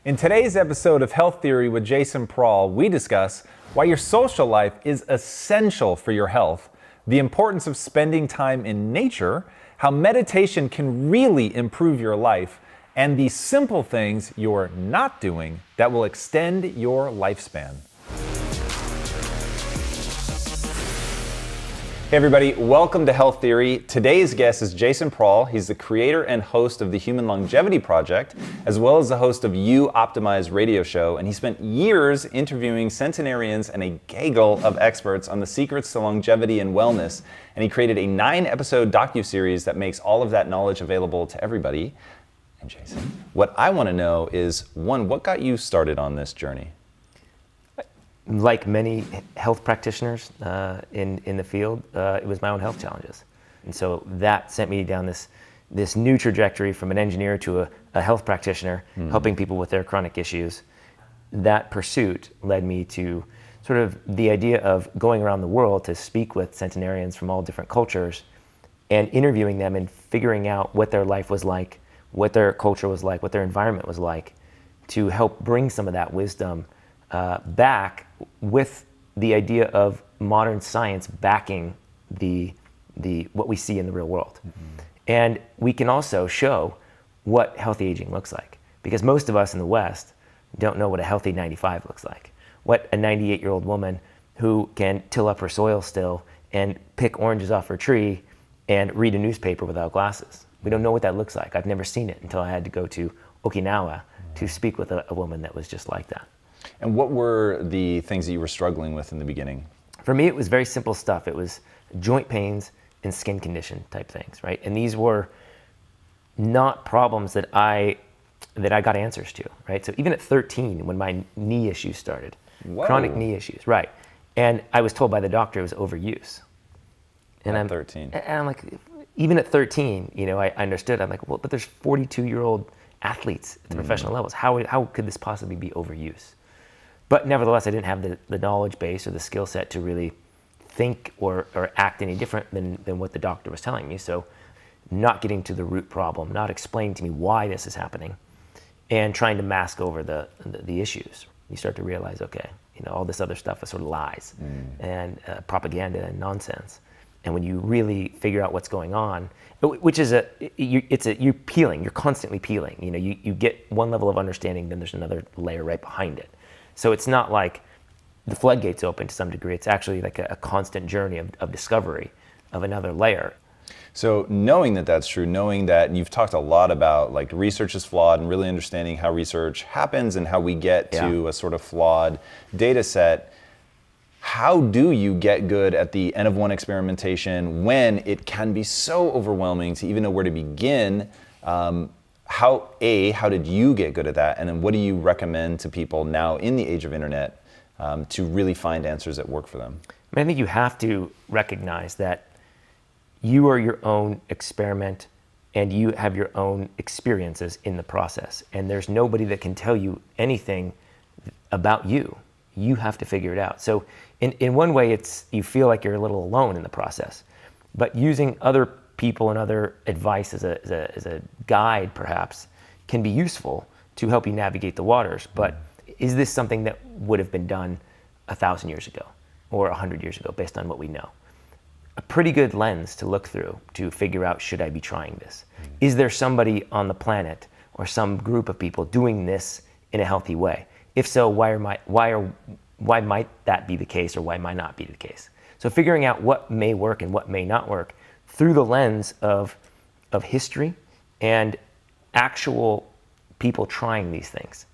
In today's episode of Health Theory with Jason Prall, we discuss why your social life is essential for your health, the importance of spending time in nature, how meditation can really improve your life, and the simple things you're not doing that will extend your lifespan. Hey everybody, welcome to Health Theory. Today's guest is Jason Prall. He's the creator and host of the Human Longevity Project, as well as the host of You Optimize radio show, and he spent years interviewing centenarians and a gaggle of experts on the secrets to longevity and wellness, and he created a 9-episode docuseries that makes all of that knowledge available to everybody. And Jason, what I want to know is, one, what got you started on this journey? Like many health practitioners in the field, it was my own health challenges. And so that sent me down this new trajectory from an engineer to a health practitioner, helping people with their chronic issues. That pursuit led me to sort of the idea of going around the world to speak with centenarians from all different cultures and interviewing them and figuring out what their life was like, what their culture was like, what their environment was like, to help bring some of that wisdom back with the idea of modern science backing the what we see in the real world. And we can also show what healthy aging looks like, because most of us in the West don't know what a healthy 95 looks like, what a 98-year-old woman who can till up her soil still and pick oranges off her tree and read a newspaper without glasses. We don't know what that looks like. I've never seen it until I had to go to Okinawa to speak with a woman that was just like that. And what were the things that you were struggling with in the beginning? For me, it was very simple stuff. It was joint pains and skin condition type things, right? And these were not problems that I got answers to, right? So even at 13, when my knee issues started, chronic knee issues, right? And I was told by the doctor it was overuse. And at 13. And I'm like, even at 13, you know, I understood. I'm like, well, but there's 42-year-old athletes at the professional levels. How could this possibly be overuse? But nevertheless, I didn't have the knowledge base or the skill set to really think or act any different than what the doctor was telling me. So not getting to the root problem, not explaining to me why this is happening, and trying to mask over the issues. You start to realize, okay, you know, all this other stuff is sort of lies and propaganda and nonsense. And when you really figure out what's going on, which is you're peeling, you're constantly peeling. You know, you get one level of understanding, then there's another layer right behind it. So it's not like the floodgates open to some degree. It's actually like a constant journey of discovery of another layer. So knowing that that's true, knowing that you've talked a lot about like research is flawed and really understanding how research happens and how we get to a sort of flawed data set, how do you get good at the N of 1 experimentation when it can be so overwhelming to even know where to begin? How did you get good at that? And then what do you recommend to people now in the age of internet to really find answers that work for them? I think you have to recognize that you are your own experiment and you have your own experiences in the process. And there's nobody that can tell you anything about you. You have to figure it out. So in one way, you feel like you're a little alone in the process. But using other people and other advice as a guide, perhaps, can be useful to help you navigate the waters. But is this something that would have been done 1,000 years ago or 100 years ago, based on what we know? A pretty good lens to look through to figure out, should I be trying this? Is there somebody on the planet or some group of people doing this in a healthy way? If so, why might that be the case, or why might not be the case? So figuring out what may work and what may not work through the lens of history and actual people trying these things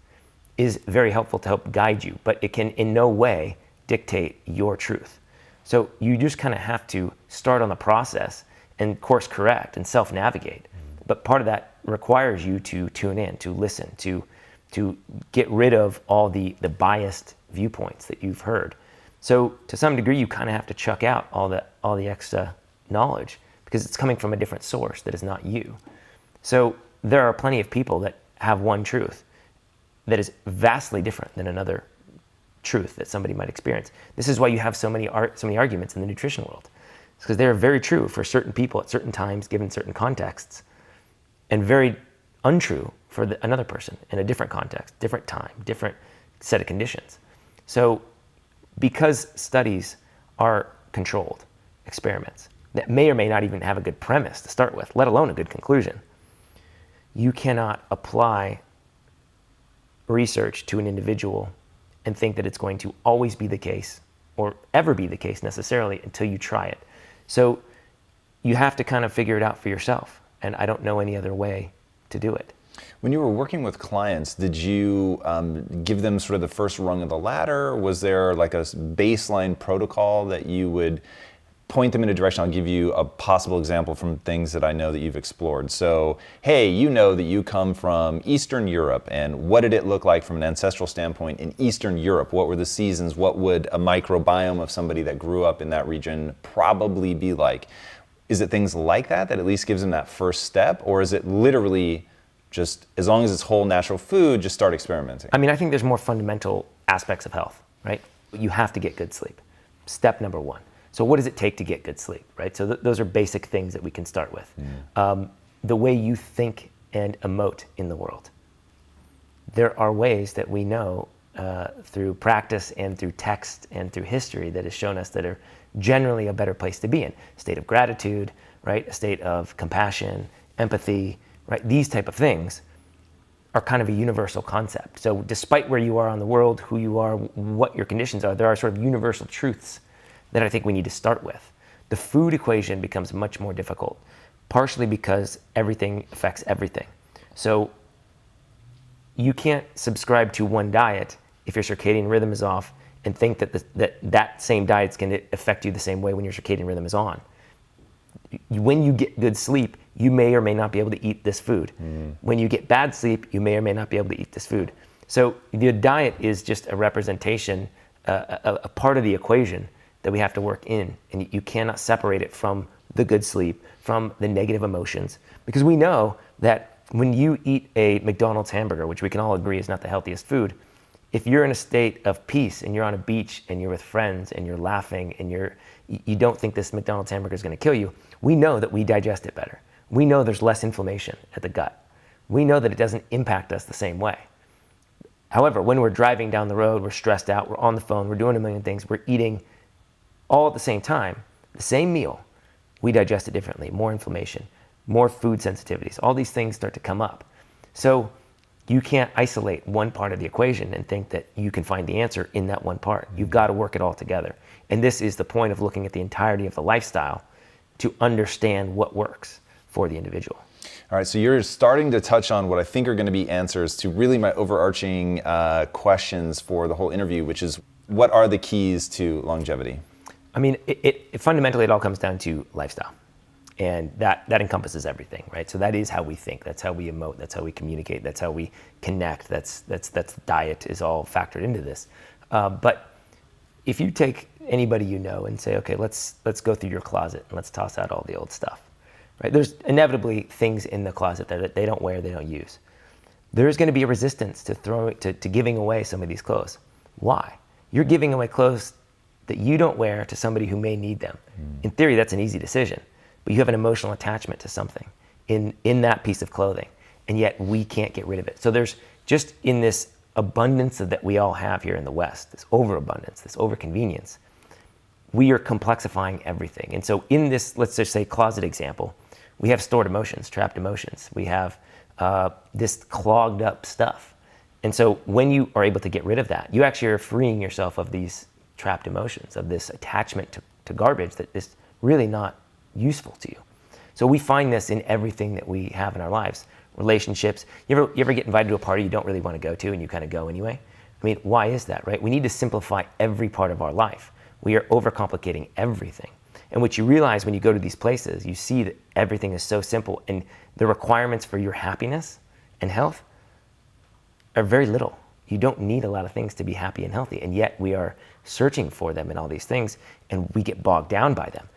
is very helpful to help guide you, but it can in no way dictate your truth. So you just kind of have to start on the process and course correct and self-navigate. But part of that requires you to tune in, to listen, to get rid of all the biased viewpoints that you've heard. So to some degree, you kind of have to chuck out all the extra knowledge, because it's coming from a different source that is not you. So there are plenty of people that have one truth that is vastly different than another truth that somebody might experience. This is why you have so many arguments in the nutrition world. It's because they're very true for certain people at certain times, given certain contexts, and very untrue for another person in a different context, different time, different set of conditions. So because studies are controlled experiments that may or may not even have a good premise to start with, let alone a good conclusion, you cannot apply research to an individual and think that it's going to always be the case or ever be the case necessarily until you try it. So you have to kind of figure it out for yourself. And I don't know any other way to do it. When you were working with clients, did you give them sort of the first rung of the ladder? Was there like a baseline protocol that you would point them in a direction? I'll give you a possible example from things that I know that you've explored. So, hey, you know that you come from Eastern Europe, and what did it look like from an ancestral standpoint in Eastern Europe? What were the seasons? What would a microbiome of somebody that grew up in that region probably be like? Is it things like that that at least gives them that first step? Or is it literally just, as long as it's whole natural food, just start experimenting? I mean, I think there's more fundamental aspects of health, right? You have to get good sleep. Step number one. So what does it take to get good sleep, right? So those are basic things that we can start with. The way you think and emote in the world. There are ways that we know through practice and through text and through history that has shown us that are generally a better place to be in. A state of gratitude, right? A state of compassion, empathy, right? These type of things are kind of a universal concept. So despite where you are on the world, who you are, what your conditions are, there are sort of universal truths that I think we need to start with. The food equation becomes much more difficult, partially because everything affects everything. So you can't subscribe to one diet if your circadian rhythm is off and think that that same diet's going to affect you the same way when your circadian rhythm is on. When you get good sleep, you may or may not be able to eat this food. When you get bad sleep, you may or may not be able to eat this food. So the diet is just a representation, a part of the equation that we have to work in, and you cannot separate it from the good sleep, from the negative emotions, because we know that when you eat a McDonald's hamburger, which we can all agree is not the healthiest food, if you're in a state of peace and you're on a beach and you're with friends and you're laughing and you don't think this McDonald's hamburger is going to kill you, we know that we digest it better. We know there's less inflammation at the gut. We know that it doesn't impact us the same way. However, when we're driving down the road, we're stressed out, we're on the phone, we're doing a million things, we're eating all at the same time, the same meal, we digest it differently, more inflammation, more food sensitivities, all these things start to come up. So you can't isolate one part of the equation and think that you can find the answer in that one part. You've got to work it all together. And this is the point of looking at the entirety of the lifestyle to understand what works for the individual. All right, so you're starting to touch on what I think are going to be answers to really my overarching questions for the whole interview, which is, what are the keys to longevity? I mean, fundamentally, it all comes down to lifestyle. And that encompasses everything, right? So that is how we think. That's how we emote. That's how we communicate. That's how we connect. That's diet is all factored into this. But if you take anybody you know and say, okay, let's go through your closet and let's toss out all the old stuff, right? There's inevitably things in the closet that they don't wear, they don't use. There's going to be a resistance to giving away some of these clothes. Why? You're giving away clothes that you don't wear to somebody who may need them. In theory, that's an easy decision. But you have an emotional attachment to something in that piece of clothing, and yet we can't get rid of it. So there's just in this abundance that we all have here in the West, this overabundance, this overconvenience, we are complexifying everything. And so in this, let's just say closet example, we have stored emotions, trapped emotions. We have this clogged up stuff. And so when you are able to get rid of that, you actually are freeing yourself of these trapped emotions, of this attachment to garbage that is really not useful to you. So we find this in everything that we have in our lives. Relationships. You ever get invited to a party you don't really want to go to and you kind of go anyway? I mean, why is that, right? We need to simplify every part of our life. We are overcomplicating everything. And what you realize when you go to these places, you see that everything is so simple, and the requirements for your happiness and health are very little. You don't need a lot of things to be happy and healthy, and yet we are searching for them in all these things, and we get bogged down by them.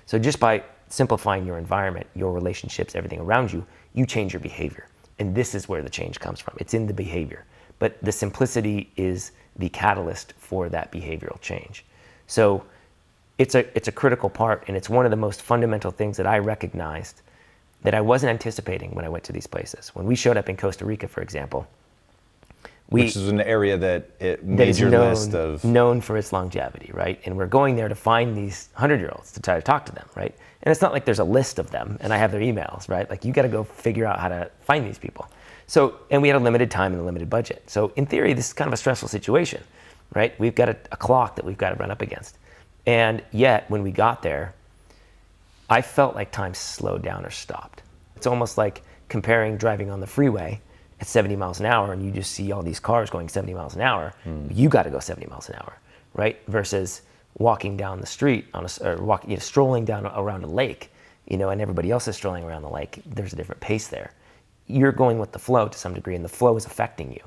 So just by simplifying your environment, your relationships, everything around you, you change your behavior. And this is where the change comes from. It's in the behavior. But the simplicity is the catalyst for that behavioral change. So it's a critical part, and it's one of the most fundamental things that I recognized that I wasn't anticipating when I went to these places. When we showed up in Costa Rica, for example, which is an area that it made your list of known for its longevity, right? And we're going there to find these 100-year-olds to try to talk to them, right? And it's not like there's a list of them and I have their emails, right? Like you got to go figure out how to find these people. So, and we had a limited time and a limited budget. So in theory, this is kind of a stressful situation, right? We've got a clock that we've got to run up against. And yet when we got there, I felt like time slowed down or stopped. It's almost like comparing driving on the freeway at 70 miles an hour and you just see all these cars going 70 miles an hour. You got to go 70 miles an hour, right? Versus walking down the street strolling down around a lake, and everybody else is strolling around the lake. There's a different pace there. You're going with the flow to some degree and the flow is affecting you.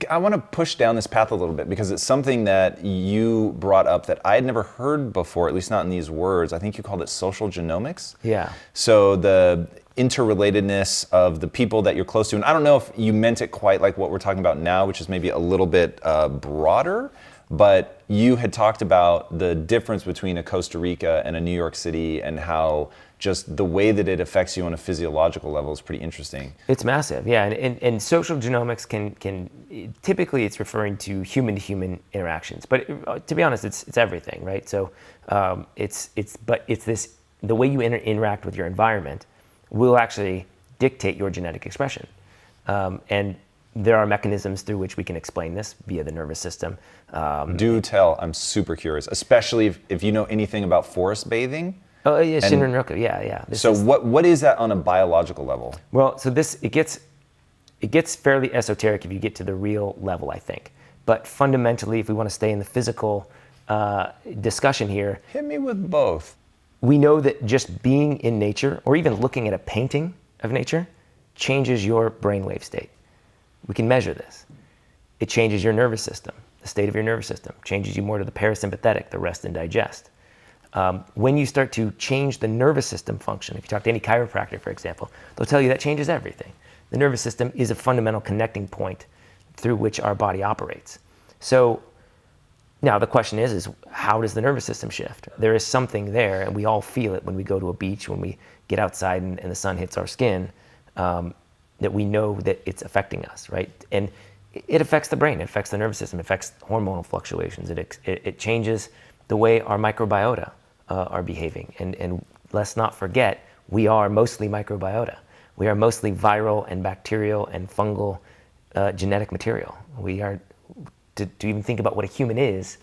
I want to push down this path a little bit because it's something that you brought up that I had never heard before, at least not in these words. I think you called it social genomics. Yeah. So the interrelatedness of the people that you're close to. And I don't know if you meant it quite like what we're talking about now, which is maybe a little bit broader, but you had talked about the difference between a Costa Rica and a New York City and how just the way that it affects you on a physiological level is pretty interesting. It's massive, yeah. And social genomics can typically it's referring to human-to-human interactions, but to be honest, it's everything, right? So it's this the way you interact with your environment will actually dictate your genetic expression. And there are mechanisms through which we can explain this via the nervous system. Do tell, I'm super curious, especially if you know anything about forest bathing. Oh yeah, Shinrin-yoku, yeah. What is that on a biological level? Well, so it gets fairly esoteric if you get to the real level, I think. But fundamentally, if we want to stay in the physical discussion here. Hit me with both. We know that just being in nature, or even looking at a painting of nature, changes your brainwave state. We can measure this. It changes your nervous system, the state of your nervous system, changes you more to the parasympathetic, the rest and digest. When you start to change the nervous system function, if you talk to any chiropractor, for example, they'll tell you that changes everything. The nervous system is a fundamental connecting point through which our body operates. So now the question is how does the nervous system shift? There is something there, and we all feel it when we go to a beach, when we get outside and the sun hits our skin, that we know that it's affecting us, right? And it affects the brain, it affects the nervous system, it affects hormonal fluctuations, it changes the way our microbiota are behaving. And let's not forget, we are mostly microbiota. We are mostly viral and bacterial and fungal genetic material. We are, to even think about what a human is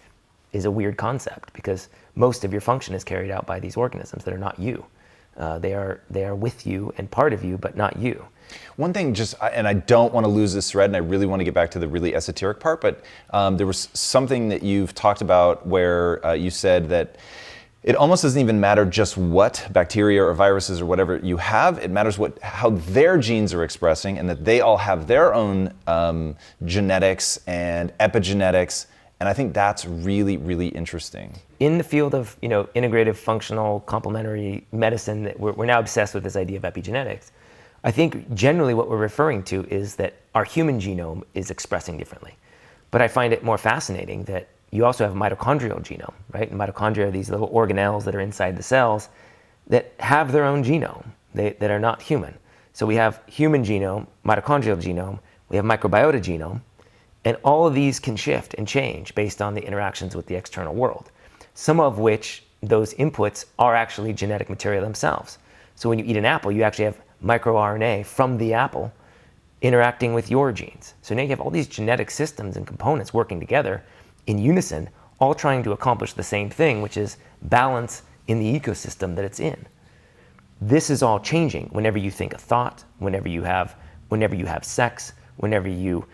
a weird concept because most of your function is carried out by these organisms that are not you. They are with you and part of you, but not you. One thing, and I don't want to lose this thread, and I really want to get back to the really esoteric part, but there was something that you've talked about where you said that it almost doesn't even matter just what bacteria or viruses or whatever you have. It matters how their genes are expressing, and that they all have their own genetics and epigenetics. And I think that's really, really interesting. In the field of integrative, functional, complementary medicine, we're now obsessed with this idea of epigenetics. I think generally what we're referring to is that our human genome is expressing differently. But I find it more fascinating that you also have a mitochondrial genome, right? And mitochondria are these little organelles that are inside the cells that have their own genome, that are not human. So we have human genome, mitochondrial genome, we have microbiota genome, and all of these can shift and change based on the interactions with the external world, some of which those inputs are actually genetic material themselves. So when you eat an apple, you actually have microRNA from the apple interacting with your genes. So now you have all these genetic systems and components working together in unison, all trying to accomplish the same thing, which is balance in the ecosystem that it's in. This is all changing whenever you think a thought, whenever you have sex, whenever you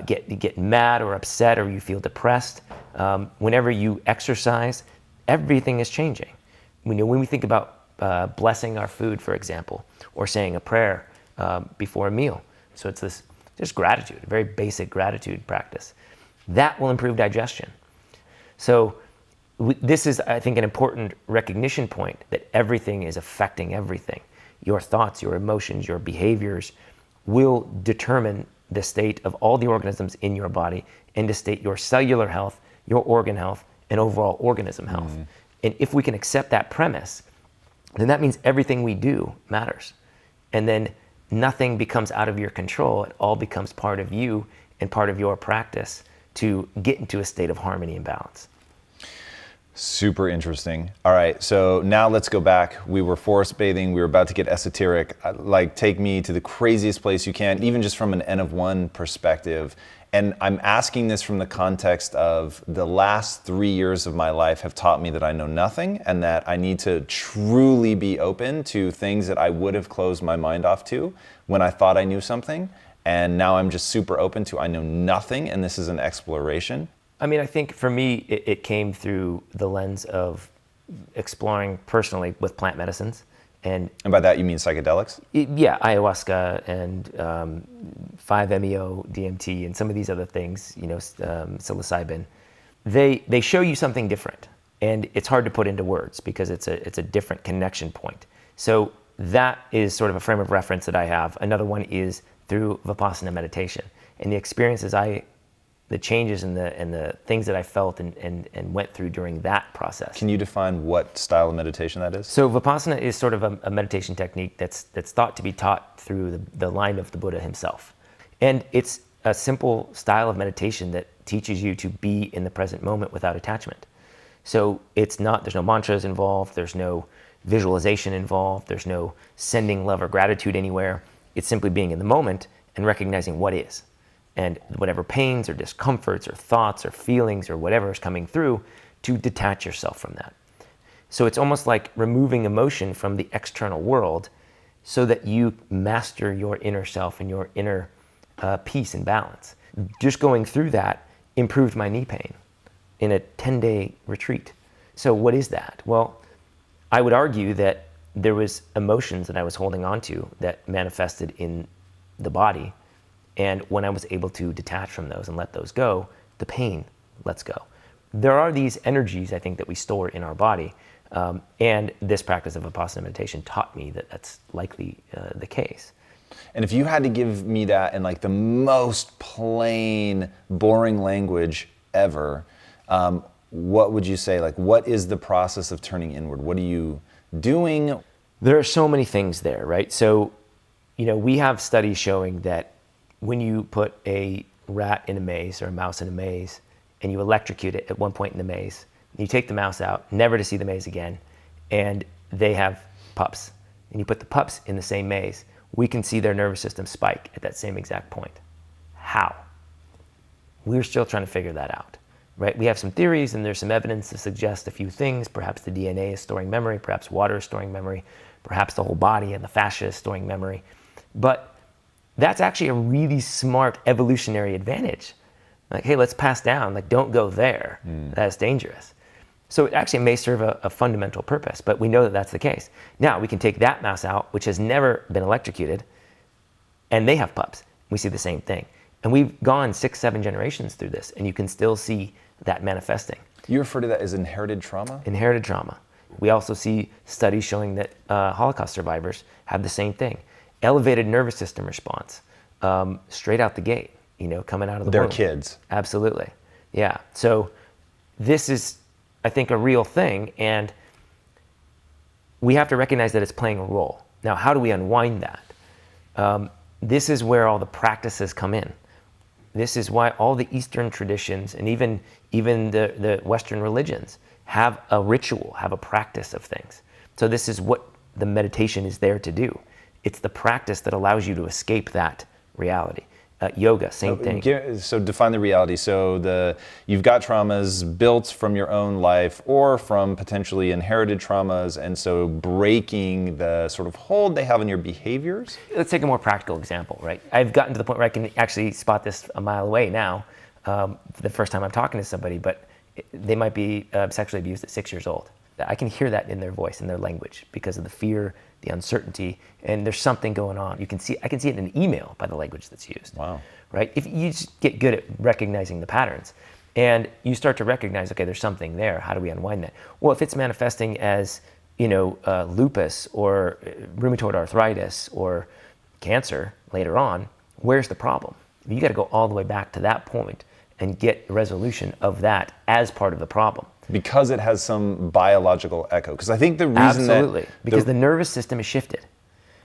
get mad or upset or you feel depressed, whenever you exercise, everything is changing. When we think about blessing our food, for example, or saying a prayer before a meal. So it's this just gratitude, a very basic gratitude practice. That will improve digestion. So this is, I think, an important recognition point that everything is affecting everything. Your thoughts, your emotions, your behaviors will determine the state of all the organisms in your body and to state your cellular health, your organ health, and overall organism health. And if we can accept that premise, then that means everything we do matters. And then nothing becomes out of your control. It all becomes part of you and part of your practice to get into a state of harmony and balance. Super interesting. All right, so now let's go back. We were forest bathing. We were about to get esoteric. Like, take me to the craziest place you can, even just from an N of 1 perspective. And I'm asking this from the context of the last 3 years of my life have taught me that I know nothing and that I need to truly be open to things that I would have closed my mind off to when I thought I knew something. And now I'm just super open to I know nothing, and this is an exploration. I mean, I think for me, it came through the lens of exploring personally with plant medicines. And by that, you mean psychedelics? Yeah, ayahuasca and 5-MeO, DMT, and some of these other things, you know, psilocybin. They show you something different, and it's hard to put into words because it's a different connection point. So that is sort of a frame of reference that I have. Another one is through Vipassana meditation, and the experiences the changes and the things that I felt and went through during that process. Can you define what style of meditation that is? So Vipassana is sort of a meditation technique that's thought to be taught through the line of the Buddha himself. And it's a simple style of meditation that teaches you to be in the present moment without attachment. So there's no mantras involved, there's no visualization involved, there's no sending love or gratitude anywhere. It's simply being in the moment and recognizing what is. And whatever pains or discomforts or thoughts or feelings or whatever is coming through, to detach yourself from that. So it's almost like removing emotion from the external world so that you master your inner self and your inner peace and balance. Just going through that improved my knee pain in a 10-day retreat. So what is that? Well, I would argue that there was emotions that I was holding on to that manifested in the body. And when I was able to detach from those and let those go, the pain lets go. There are these energies, I think, that we store in our body. And this practice of Vipassana meditation taught me that that's likely the case. And if you had to give me that in like the most plain, boring language ever, what would you say? Like, what is the process of turning inward? What are you doing? There are so many things there, right? So, you know, we have studies showing that when you put a rat in a maze or a mouse in a maze and you electrocute it at one point in the maze, you take the mouse out, never to see the maze again, and they have pups, and you put the pups in the same maze, we can see their nervous system spike at that same exact point. How? We're still trying to figure that out, right? We have some theories and there's some evidence to suggest a few things. Perhaps the DNA is storing memory, perhaps water is storing memory, perhaps the whole body and the fascia is storing memory. But that's actually a really smart evolutionary advantage. Like, hey, let's pass down, like, don't go there. That's dangerous. So it actually may serve a fundamental purpose, but we know that that's the case. Now, we can take that mouse out, which has never been electrocuted, and they have pups. We see the same thing. And we've gone 6, 7 generations through this, and you can still see that manifesting. You refer to that as inherited trauma? Inherited trauma. We also see studies showing that Holocaust survivors have the same thing. Elevated nervous system response, straight out the gate, you know, coming out of the womb. They're kids. Absolutely. Yeah. So this is, I think, a real thing, and we have to recognize that it's playing a role. Now, how do we unwind that? This is where all the practices come in. This is why all the Eastern traditions and even the Western religions have a ritual, have a practice of things. So this is what the meditation is there to do. It's the practice that allows you to escape that reality. Yoga, same thing. So define the reality. So you've got traumas built from your own life or from potentially inherited traumas, and so breaking the sort of hold they have on your behaviors. Let's take a more practical example, right? I've gotten to the point where I can actually spot this a mile away now, for the first time I'm talking to somebody, but they might be sexually abused at 6 years old. I can hear that in their voice, in their language, because of the fear, the uncertainty, and there's something going on. I can see it in an email by the language that's used. Wow. Right? If you just get good at recognizing the patterns, and you start to recognize, okay, there's something there. How do we unwind that? Well, if it's manifesting as, you know, lupus or rheumatoid arthritis or cancer later on, where's the problem? You got to go all the way back to that point and get resolution of that as part of the problem. Because it has some biological echo. Because I think the reason Absolutely. Because the nervous system is shifted.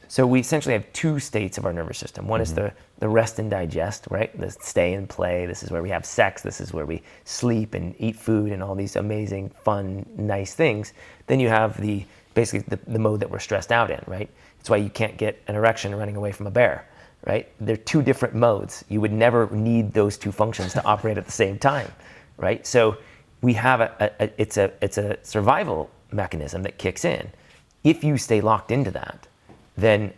So we essentially have two states of our nervous system. One is the rest and digest, right? The stay and play. This is where we have sex. This is where we sleep and eat food and all these amazing, fun, nice things. Then you have basically the mode that we're stressed out in, right? It's why you can't get an erection running away from a bear, right? They're two different modes. You would never need those two functions to operate at the same time, right? So we have it's a survival mechanism that kicks in. If you stay locked into that, then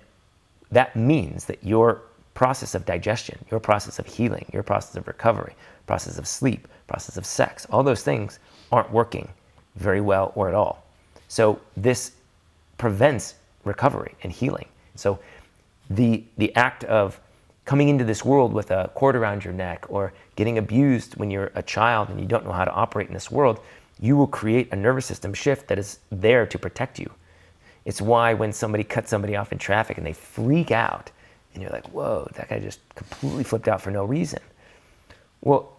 that means that your process of digestion, your process of healing, your process of recovery, process of sleep, process of sex, all those things aren't working very well or at all. So this prevents recovery and healing. So the act of coming into this world with a cord around your neck or getting abused when you're a child and you don't know how to operate in this world, you will create a nervous system shift that is there to protect you. It's why when somebody cuts somebody off in traffic and they freak out and you're like, whoa, that guy just completely flipped out for no reason. Well,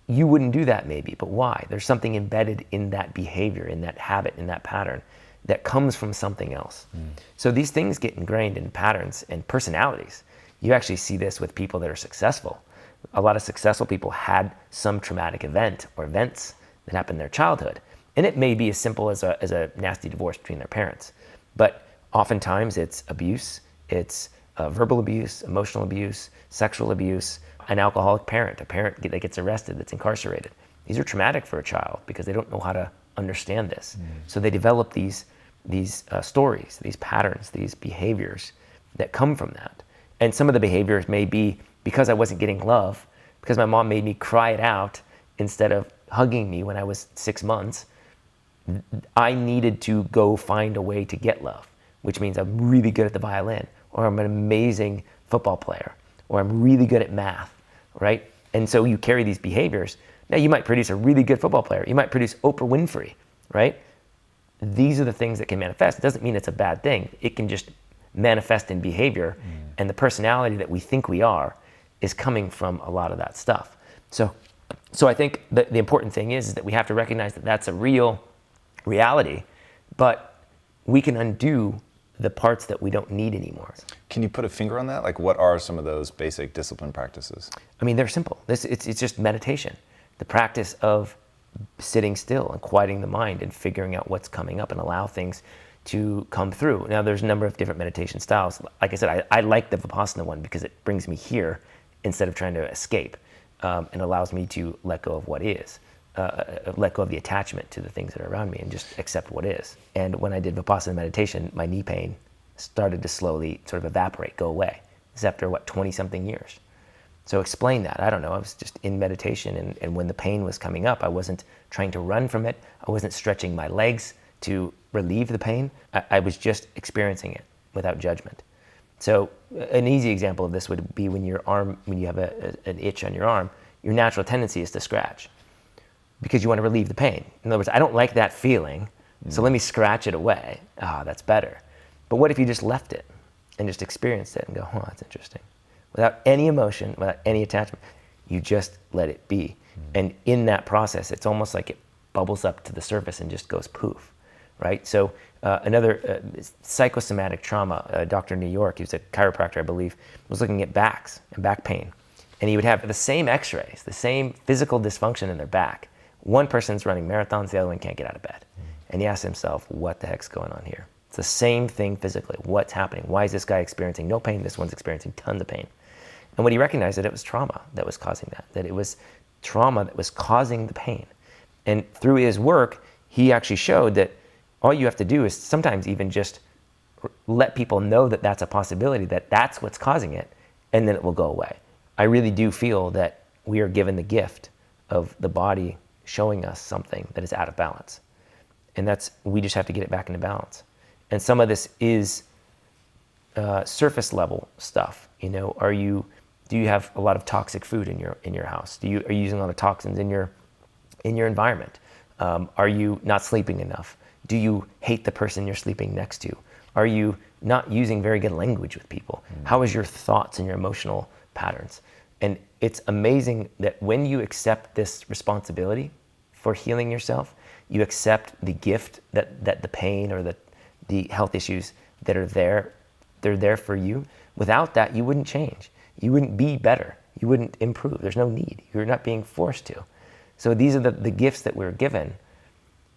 you wouldn't do that maybe, but why? There's something embedded in that behavior, in that habit, in that pattern that comes from something else. So these things get ingrained in patterns and personalities. You actually see this with people that are successful. A lot of successful people had some traumatic event or events that happened in their childhood. And it may be as simple as a nasty divorce between their parents. But oftentimes it's abuse, it's verbal abuse, emotional abuse, sexual abuse, an alcoholic parent, a parent that gets arrested, that's incarcerated. These are traumatic for a child because they don't know how to understand this. So they develop these stories, these patterns, these behaviors that come from that. And some of the behaviors may be because I wasn't getting love, because my mom made me cry it out instead of hugging me when I was 6 months. I needed to go find a way to get love, which means I'm really good at the violin, or I'm an amazing football player, or I'm really good at math, right? And so you carry these behaviors. Now you might produce a really good football player. You might produce Oprah Winfrey, right? These are the things that can manifest. It doesn't mean it's a bad thing. It can just manifest in behavior, and the personality that we think we are is coming from a lot of that stuff. So I think the important thing is that we have to recognize that that's a real reality, but we can undo the parts that we don't need anymore. Can you put a finger on that? Like, what are some of those basic discipline practices? I mean, they're simple. It's just meditation. The practice of sitting still and quieting the mind and figuring out what's coming up and allow things to come through. Now, there's a number of different meditation styles. Like I said, I like the Vipassana one because it brings me here instead of trying to escape, and allows me to let go of what is. Let go of the attachment to the things that are around me and just accept what is. And when I did Vipassana meditation, my knee pain started to slowly sort of evaporate, go away. This is after, 20-something years. So explain that. I don't know. I was just in meditation, and when the pain was coming up, I wasn't trying to run from it. I wasn't stretching my legs to relieve the pain. I was just experiencing it without judgment. So an easy example of this would be when you have an itch on your arm, your natural tendency is to scratch, because you want to relieve the pain. In other words, I don't like that feeling, so let me scratch it away. That's better. But what if you just left it and just experienced it and go, that's interesting. Without any emotion, without any attachment, you just let it be. And in that process, it's almost like it bubbles up to the surface and just goes poof, right? So another psychosomatic trauma, Dr. New York, he was a chiropractor, I believe, was looking at backs and back pain. And he would have the same x-rays, the same physical dysfunction in their back. One person's running marathons, the other one can't get out of bed. And he asked himself, what the heck's going on here? It's the same thing physically. What's happening? Why is this guy experiencing no pain? This one's experiencing tons of pain. And when he recognized that it was trauma that was causing that it was trauma that was causing the pain. And through his work, he actually showed that all you have to do is sometimes even just let people know that that's a possibility, that that's what's causing it, and then it will go away. I really do feel that we are given the gift of the body showing us something that is out of balance. And we just have to get it back into balance. And some of this is surface level stuff. Do you have a lot of toxic food in your house? Are you using a lot of toxins in your environment? Are you not sleeping enough? Do you hate the person you're sleeping next to? Are you not using very good language with people? How is your thoughts and your emotional patterns? And it's amazing that when you accept this responsibility for healing yourself, you accept the gift that the pain or the health issues that are there they're there for you. Without that, you wouldn't change. You wouldn't be better. You wouldn't improve. There's no need. You're not being forced to. So these are the gifts that we're given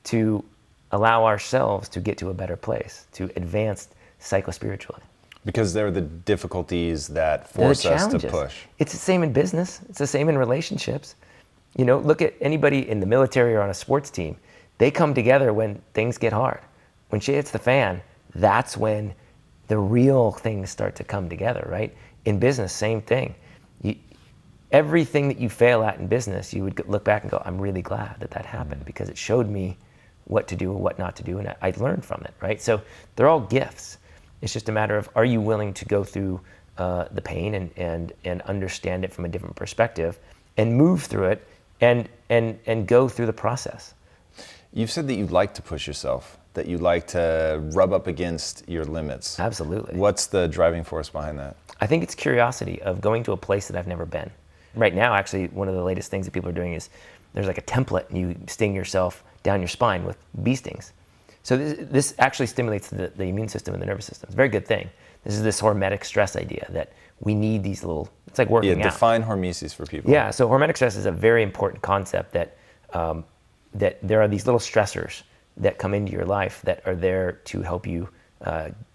to allow ourselves to get to a better place, to advance psychospiritually. Because they're the difficulties that force us to push. It's the same in business. It's the same in relationships. You know, look at anybody in the military or on a sports team. They come together when things get hard. When shit hits the fan, that's when the real things start to come together, right? In business, same thing. Everything that you fail at in business, you would look back and go, I'm really glad that that happened because it showed me what to do and what not to do, and I learned from it, right? So they're all gifts. It's just a matter of, are you willing to go through the pain and understand it from a different perspective and move through it and go through the process. You've said that you like to push yourself, that you like to rub up against your limits. Absolutely. What's the driving force behind that? I think it's curiosity of going to a place that I've never been. Right now, actually, one of the latest things that people are doing is there's like a template and you sting yourself down your spine with bee stings. So this actually stimulates the immune system and the nervous system. It's a very good thing. This is this hormetic stress idea that we need these little, it's like working out. Define hormesis for people. Yeah, so hormetic stress is a very important concept that that there are these little stressors that come into your life that are there to help you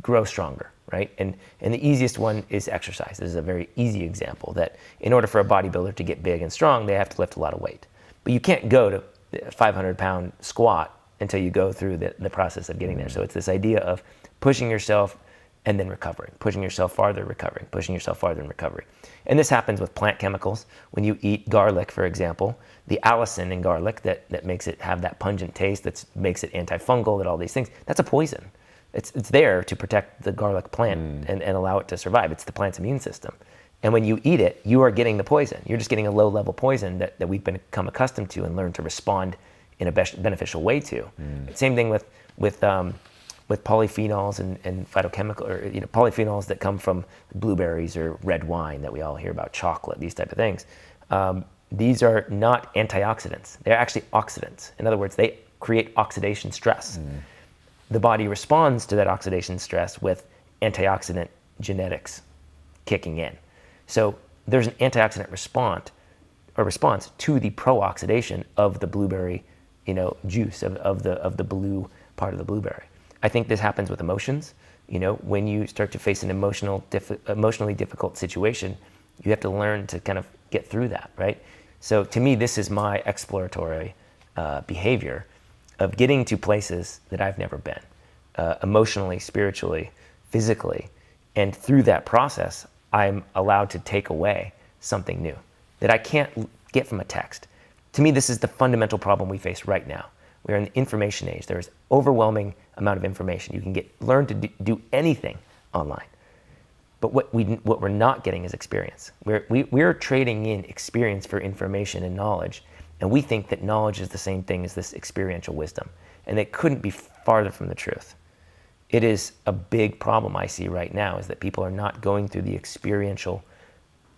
grow stronger, right? And the easiest one is exercise. This is a very easy example that in order for a bodybuilder to get big and strong, they have to lift a lot of weight. But you can't go to a 500-pound squat until you go through the process of getting there. So it's this idea of pushing yourself and then recovering, pushing yourself farther, recovering, pushing yourself farther and recovering. And this happens with plant chemicals. When you eat garlic, for example, the allicin in garlic that makes it have that pungent taste, that makes it antifungal, that all these things, that's a poison. It's there to protect the garlic plant and allow it to survive. It's the plant's immune system. And when you eat it, you are getting the poison. You're just getting a low-level poison that we've become accustomed to and learned to respond in a beneficial way to. Same thing with polyphenols and phytochemical, or polyphenols that come from blueberries or red wine that we all hear about, chocolate, these type of things. These are not antioxidants. They're actually oxidants. In other words, they create oxidation stress. The body responds to that oxidation stress with antioxidant genetics kicking in. So there's an antioxidant response to the pro-oxidation of the blueberry, juice of the blue part of the blueberry. I think this happens with emotions. When you start to face an emotionally difficult situation, you have to learn to kind of get through that, right? So to me, this is my exploratory behavior of getting to places that I've never been, emotionally, spiritually, physically. And through that process, I'm allowed to take away something new that I can't get from a text. To me, this is the fundamental problem we face right now. We're in the information age. There's overwhelming amount of information. You can learn to do anything online. But what we're not getting is experience. We're trading in experience for information and knowledge, and we think that knowledge is the same thing as this experiential wisdom, and it couldn't be farther from the truth. It is a big problem I see right now, is that people are not going through the experiential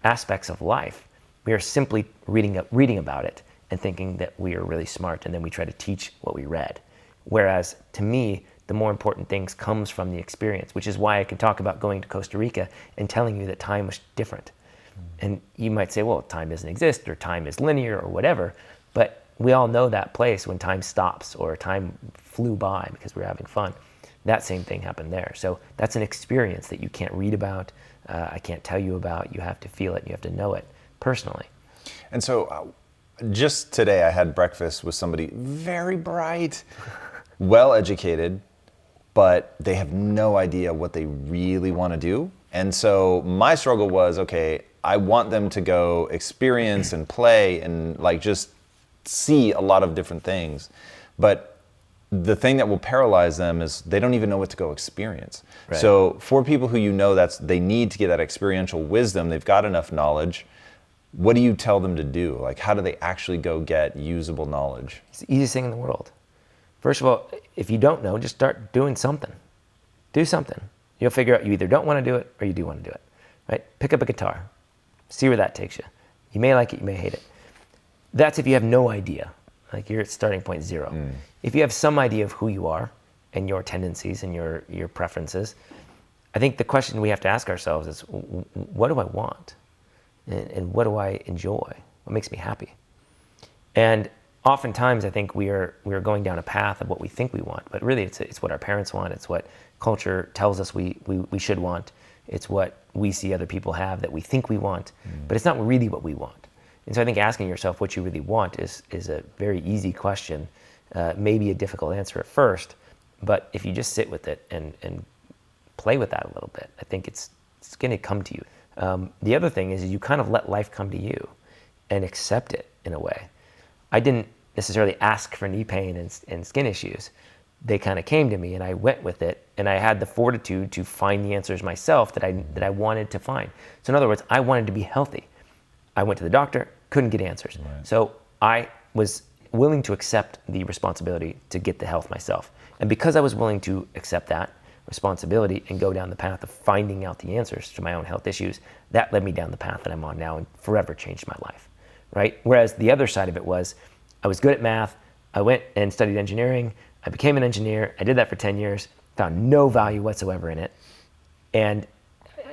aspects of life. We are simply reading about it and thinking that we are really smart, and then we try to teach what we read. Whereas, to me, the more important things comes from the experience, which is why I can talk about going to Costa Rica and telling you that time was different. And you might say, well, time doesn't exist, or time is linear, or whatever, but we all know that place when time stops, or time flew by because we were having fun. That same thing happened there. So that's an experience that you can't read about, I can't tell you about. You have to feel it, you have to know it personally. And so just today I had breakfast with somebody very bright, well-educated, but they have no idea what they really want to do. And so my struggle was, okay, I want them to go experience and play and just see a lot of different things. But the thing that will paralyze them is they don't even know what to go experience. Right. So for people who they need to get that experiential wisdom, they've got enough knowledge. What do you tell them to do? How do they actually go get usable knowledge? It's the easiest thing in the world. First of all, if you don't know, just start doing something. Do something. You'll figure out you either don't want to do it or you do want to do it. Right? Pick up a guitar. See where that takes you. You may like it, you may hate it. That's if you have no idea. You're at starting point zero. If you have some idea of who you are and your tendencies and your preferences, I think the question we have to ask ourselves is, what do I want? And what do I enjoy? What makes me happy? And oftentimes I think we are going down a path of what we think we want, but really it's what our parents want. It's what culture tells us we should want. It's what we see other people have that we think we want, but it's not really what we want. And so I think asking yourself what you really want is a very easy question, maybe a difficult answer at first, but if you just sit with it and play with that a little bit, I think it's going to come to you. The other thing is you kind of let life come to you and accept it in a way. I didn't necessarily ask for knee pain and skin issues. They kind of came to me and I went with it, and I had the fortitude to find the answers myself that I wanted to find. So in other words, I wanted to be healthy. I went to the doctor, couldn't get answers. Right. So I was willing to accept the responsibility to get the health myself. And because I was willing to accept that responsibility and go down the path of finding out the answers to my own health issues, that led me down the path that I'm on now and forever changed my life, right? Whereas the other side of it was, I was good at math, I went and studied engineering, I became an engineer, I did that for 10 years, found no value whatsoever in it, and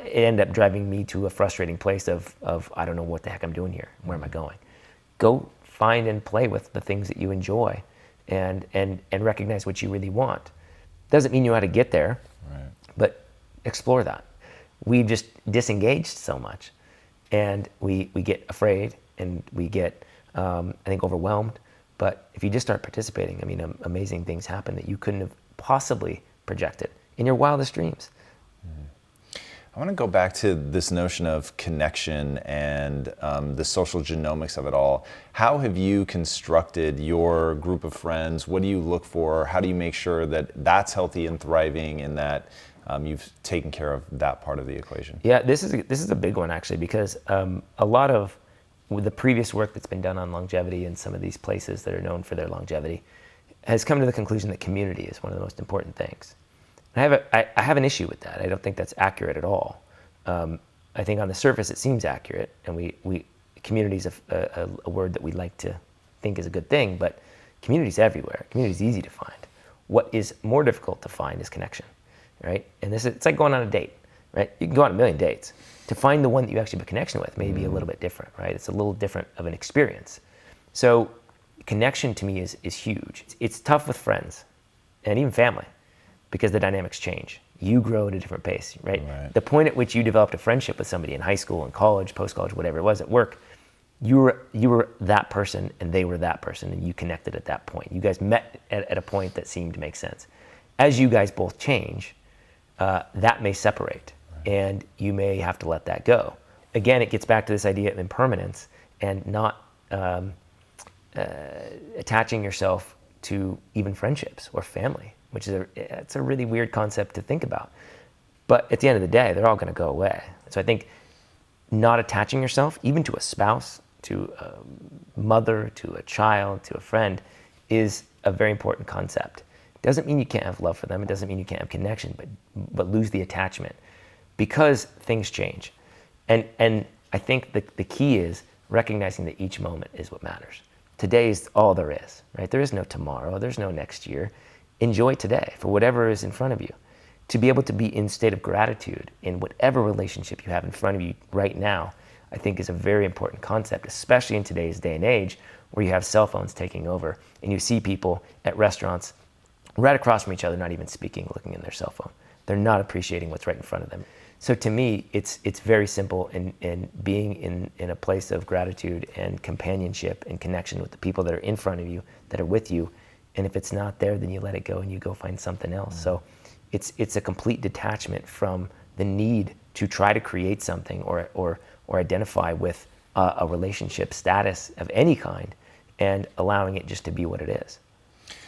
it ended up driving me to a frustrating place of I don't know what the heck I'm doing here, where am I going? Go find and play with the things that you enjoy and recognize what you really want. Doesn't mean you know how to get there, right, but explore that. We just disengaged so much, and we get afraid and we get, I think, overwhelmed. But if you just start participating, I mean, amazing things happen that you couldn't have possibly projected in your wildest dreams. I want to go back to this notion of connection and the social genomics of it all. How have you constructed your group of friends? What do you look for? How do you make sure that that's healthy and thriving and that you've taken care of that part of the equation? Yeah, this is a big one actually, because a lot of the previous work that's been done on longevity in some of these places that are known for their longevity has come to the conclusion that community is one of the most important things. I have an issue with that. I don't think that's accurate at all. I think on the surface it seems accurate, and community is a word that we like to think is a good thing, but community is everywhere. Community is easy to find. What is more difficult to find is connection, right? And it's like going on a date, right? You can go on a million dates. To find the one that you actually have a connection with may be a little bit different, right? It's a little different of an experience. So connection to me is huge. It's tough with friends and even family, because the dynamics change. You grow at a different pace, right? The point at which you developed a friendship with somebody in high school, in college, post-college, whatever it was, at work, you were that person and they were that person, and you connected at that point. You guys met at a point that seemed to make sense. As you guys both change, that may separate, and you may have to let that go. Again, it gets back to this idea of impermanence and not attaching yourself to even friendships or family, which is it's a really weird concept to think about. But at the end of the day, they're all going to go away. So I think not attaching yourself, even to a spouse, to a mother, to a child, to a friend, is a very important concept. It doesn't mean you can't have love for them. It doesn't mean you can't have connection, but lose the attachment, because things change. And I think the key is recognizing that each moment is what matters. Today is all there is, right? There is no tomorrow. There's no next year. Enjoy today for whatever is in front of you. To be able to be in state of gratitude in whatever relationship you have in front of you right now, I think is a very important concept, especially in today's day and age where you have cell phones taking over and you see people at restaurants right across from each other, not even speaking, looking in their cell phone. They're not appreciating what's right in front of them. So to me, it's very simple in being in a place of gratitude and companionship and connection with the people that are in front of you, that are with you. And if it's not there, then you let it go and you go find something else. So it's a complete detachment from the need to try to create something or identify with a relationship status of any kind, and allowing it just to be what it is.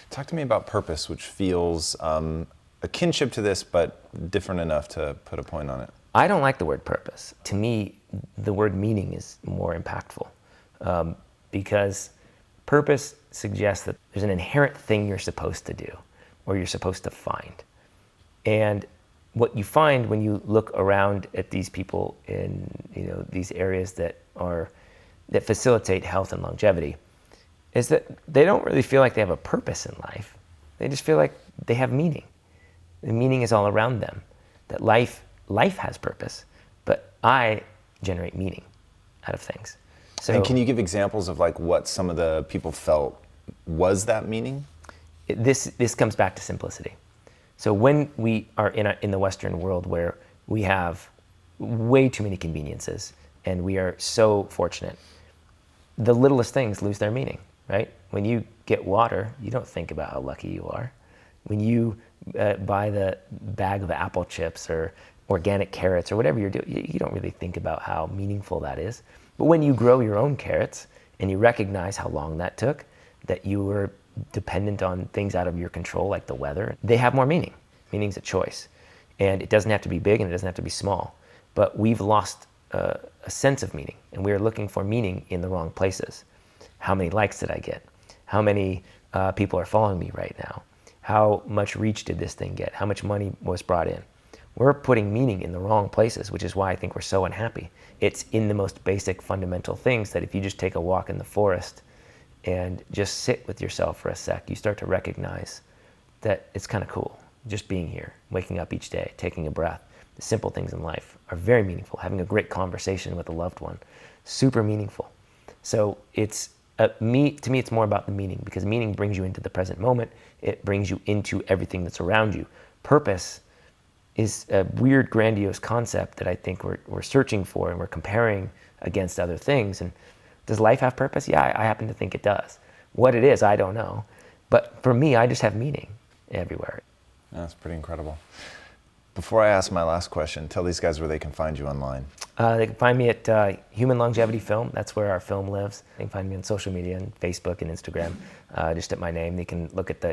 Talk to me about purpose, which feels a kinship to this, but different enough to put a point on it. I don't like the word purpose. To me, the word meaning is more impactful, because purpose suggests that there's an inherent thing you're supposed to do or you're supposed to find. And what you find when you look around at these people in these areas that facilitate health and longevity is that they don't really feel like they have a purpose in life. They just feel like they have meaning. The meaning is all around them. that life has purpose, but I generate meaning out of things. So, and can you give examples of like what some of the people felt was that meaning? This comes back to simplicity. So when we are in the Western world where we have way too many conveniences and we are so fortunate, the littlest things lose their meaning, right? When you get water, you don't think about how lucky you are. When you buy the bag of apple chips or organic carrots or whatever you're doing, you don't really think about how meaningful that is. But when you grow your own carrots and you recognize how long that took, that you were dependent on things out of your control like the weather, they have more meaning. Meaning's a choice. And it doesn't have to be big and it doesn't have to be small. But we've lost a sense of meaning, and we're looking for meaning in the wrong places. How many likes did I get? How many people are following me right now? How much reach did this thing get? How much money was brought in? We're putting meaning in the wrong places, which is why I think we're so unhappy. It's in the most basic fundamental things that if you just take a walk in the forest and just sit with yourself for a sec, you start to recognize that it's kind of cool. Just being here, waking up each day, taking a breath. The simple things in life are very meaningful. Having a great conversation with a loved one, super meaningful. So it's to me, it's more about the meaning, because meaning brings you into the present moment. It brings you into everything that's around you. Purpose is a weird, grandiose concept that I think we're searching for, and we're comparing against other things. And does life have purpose? Yeah, I happen to think it does. What it is, I don't know. But for me, I just have meaning everywhere. That's pretty incredible. Before I ask my last question, tell these guys where they can find you online. They can find me at Human Longevity Film. That's where our film lives. They can find me on social media, on Facebook and Instagram, just at my name. They can look at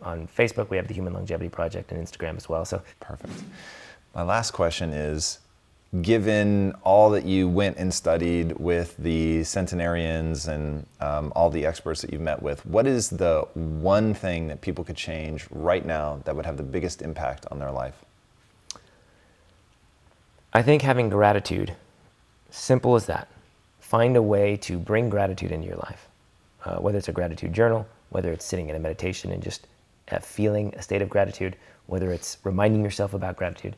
on Facebook, we have the Human Longevity Project, and Instagram as well. So perfect. My last question is, given all that you went and studied with the centenarians and all the experts that you've met with, what is the one thing that people could change right now that would have the biggest impact on their life? I think having gratitude, simple as that. Find a way to bring gratitude into your life, whether it's a gratitude journal, whether it's sitting in a meditation and just feeling a state of gratitude, whether it's reminding yourself about gratitude.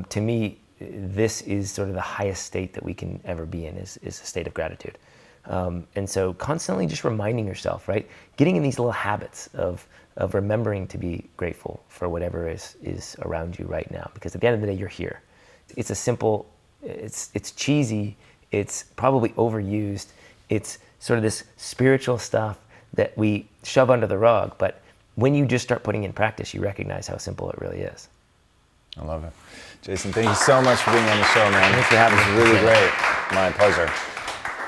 To me, this is sort of the highest state that we can ever be in, is a state of gratitude. And so constantly just reminding yourself, right? Getting in these little habits of remembering to be grateful for whatever is around you right now, because at the end of the day, you're here. It's a simple, it's cheesy, it's probably overused, it's sort of this spiritual stuff that we shove under the rug, but when you just start putting in practice, you recognize how simple it really is. I love it. Jason, thank you so much for being on the show, man. Thanks for having me. It was really great. My pleasure.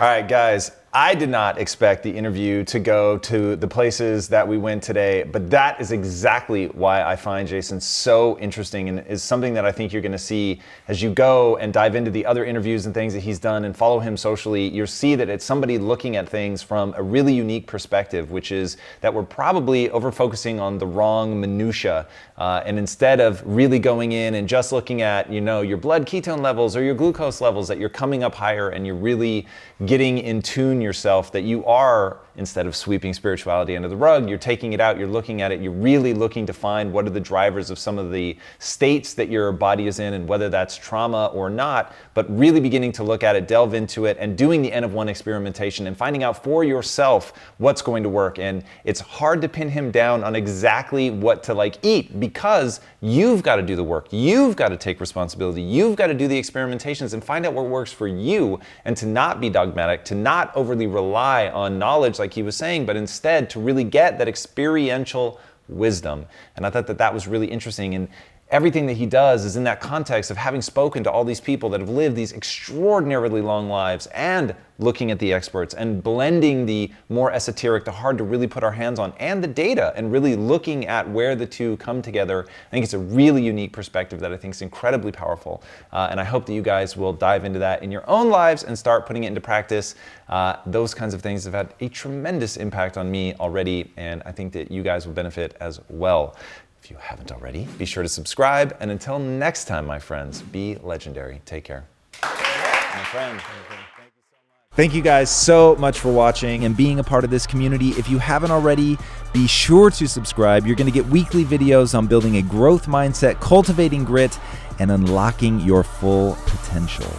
All right, guys. I did not expect the interview to go to the places that we went today, but that is exactly why I find Jason so interesting, and is something that I think you're going to see as you go and dive into the other interviews and things that he's done and follow him socially. You'll see that it's somebody looking at things from a really unique perspective, which is that we're probably over-focusing on the wrong minutia, and instead of really going in and just looking at, your blood ketone levels or your glucose levels, that you're coming up higher and you're really getting in tune yourself, that you are, instead of sweeping spirituality under the rug, you're taking it out, you're looking at it, you're really looking to find what are the drivers of some of the states that your body is in, and whether that's trauma or not, but really beginning to look at it, delve into it, and doing the N of 1 experimentation and finding out for yourself what's going to work. And it's hard to pin him down on exactly what to eat, because you've got to do the work, you've got to take responsibility, you've got to do the experimentations and find out what works for you, and to not be dogmatic, to not overly rely on knowledge like he was saying, but instead to really get that experiential wisdom. And I thought that that was really interesting. And everything that he does is in that context of having spoken to all these people that have lived these extraordinarily long lives, and looking at the experts and blending the more esoteric, the hard to really put our hands on, and the data, and really looking at where the two come together. I think it's a really unique perspective that I think is incredibly powerful. And I hope that you guys will dive into that in your own lives and start putting it into practice. Those kinds of things have had a tremendous impact on me already, and I think that you guys will benefit as well. If you haven't already, be sure to subscribe. And until next time, my friends, be legendary. Take care. My friend. Thank you so much. Thank you guys so much for watching and being a part of this community. If you haven't already, be sure to subscribe. You're going to get weekly videos on building a growth mindset, cultivating grit, and unlocking your full potential.